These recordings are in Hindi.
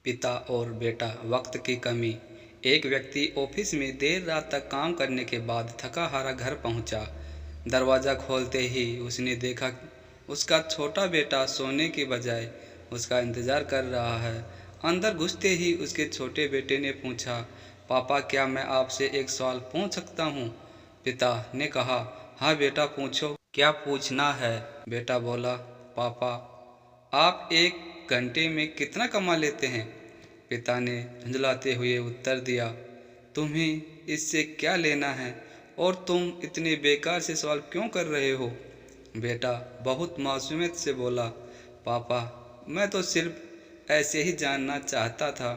पिता और बेटा। वक्त की कमी। एक व्यक्ति ऑफिस में देर रात तक काम करने के बाद थका हारा घर पहुंचा। दरवाज़ा खोलते ही उसने देखा उसका छोटा बेटा सोने के बजाय उसका इंतज़ार कर रहा है। अंदर घुसते ही उसके छोटे बेटे ने पूछा, पापा क्या मैं आपसे एक सवाल पूछ सकता हूँ? पिता ने कहा, हाँ बेटा पूछो, क्या पूछना है? बेटा बोला, पापा आप एक घंटे में कितना कमा लेते हैं? पिता ने झुंझलाते हुए उत्तर दिया, तुम्हें इससे क्या लेना है और तुम इतने बेकार से सवाल क्यों कर रहे हो? बेटा बहुत मासूमियत से बोला, पापा मैं तो सिर्फ ऐसे ही जानना चाहता था,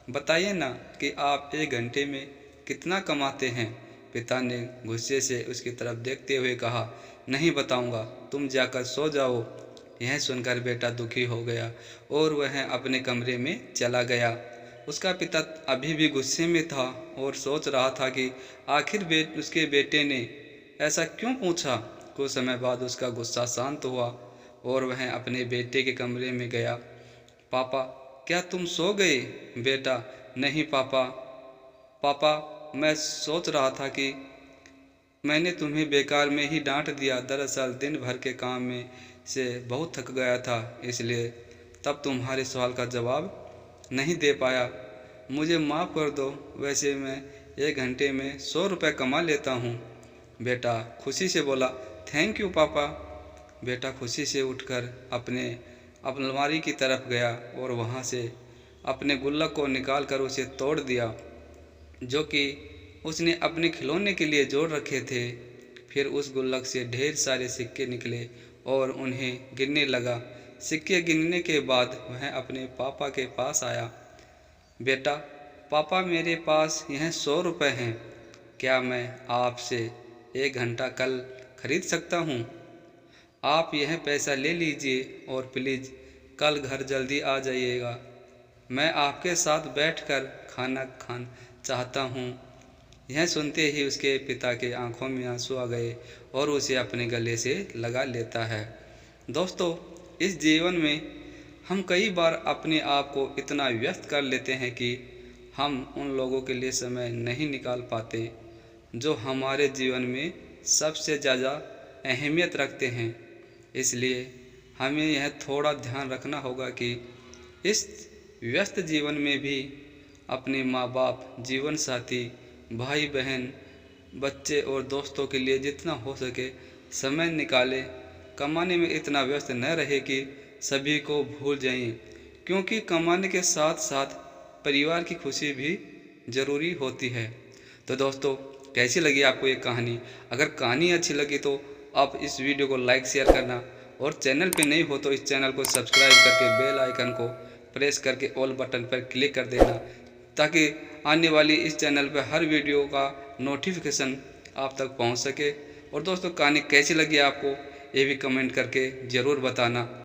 बताइए ना कि आप एक घंटे में कितना कमाते हैं? पिता ने गुस्से से उसकी तरफ देखते हुए कहा, नहीं बताऊंगा, तुम जाकर सो जाओ। यह सुनकर बेटा दुखी हो गया और वह अपने कमरे में चला गया। उसका पिता अभी भी गुस्से में था और सोच रहा था कि आखिर उसके बेटे ने ऐसा क्यों पूछा। कुछ समय बाद उसका गुस्सा शांत हुआ और वह अपने बेटे के कमरे में गया। पापा क्या तुम सो गए? बेटा नहीं पापा, पापा मैं सोच रहा था कि मैंने तुम्हें बेकार में ही डांट दिया। दरअसल दिन भर के काम में से बहुत थक गया था, इसलिए तब तुम्हारे सवाल का जवाब नहीं दे पाया। मुझे माफ़ कर दो, वैसे मैं एक घंटे में 100 रुपये कमा लेता हूँ। बेटा खुशी से बोला, थैंक यू पापा। बेटा खुशी से उठकर अपने अलमारी की तरफ गया और वहाँ से अपने गुल्लक को निकाल कर उसे तोड़ दिया, जो कि उसने अपने खिलौने के लिए जोड़ रखे थे। फिर उस गुल्लक से ढेर सारे सिक्के निकले और उन्हें गिनने लगा। सिक्के गिनने के बाद वह अपने पापा के पास आया। बेटा पापा मेरे पास यह 100 रुपये हैं, क्या मैं आपसे एक घंटा कल खरीद सकता हूँ? आप यह पैसा ले लीजिए और प्लीज़ कल घर जल्दी आ जाइएगा। मैं आपके साथ बैठकर खाना खाना चाहता हूँ। यह सुनते ही उसके पिता के आंखों में आंसू आ गए और उसे अपने गले से लगा लेता है। दोस्तों इस जीवन में हम कई बार अपने आप को इतना व्यस्त कर लेते हैं कि हम उन लोगों के लिए समय नहीं निकाल पाते जो हमारे जीवन में सबसे ज़्यादा अहमियत रखते हैं। इसलिए हमें यह थोड़ा ध्यान रखना होगा कि इस व्यस्त जीवन में भी अपने माँ बाप, जीवन साथी, भाई बहन, बच्चे और दोस्तों के लिए जितना हो सके समय निकालें। कमाने में इतना व्यस्त न रहे कि सभी को भूल जाएं, क्योंकि कमाने के साथ साथ परिवार की खुशी भी ज़रूरी होती है। तो दोस्तों कैसी लगी आपको ये कहानी? अगर कहानी अच्छी लगी तो आप इस वीडियो को लाइक शेयर करना और चैनल पे नहीं हो तो इस चैनल को सब्सक्राइब करके बेल आइकन को प्रेस करके ऑल बटन पर क्लिक कर देना, ताकि आने वाली इस चैनल पर हर वीडियो का नोटिफिकेशन आप तक पहुंच सके। और दोस्तों कहानी कैसी लगी आपको ये भी कमेंट करके ज़रूर बताना।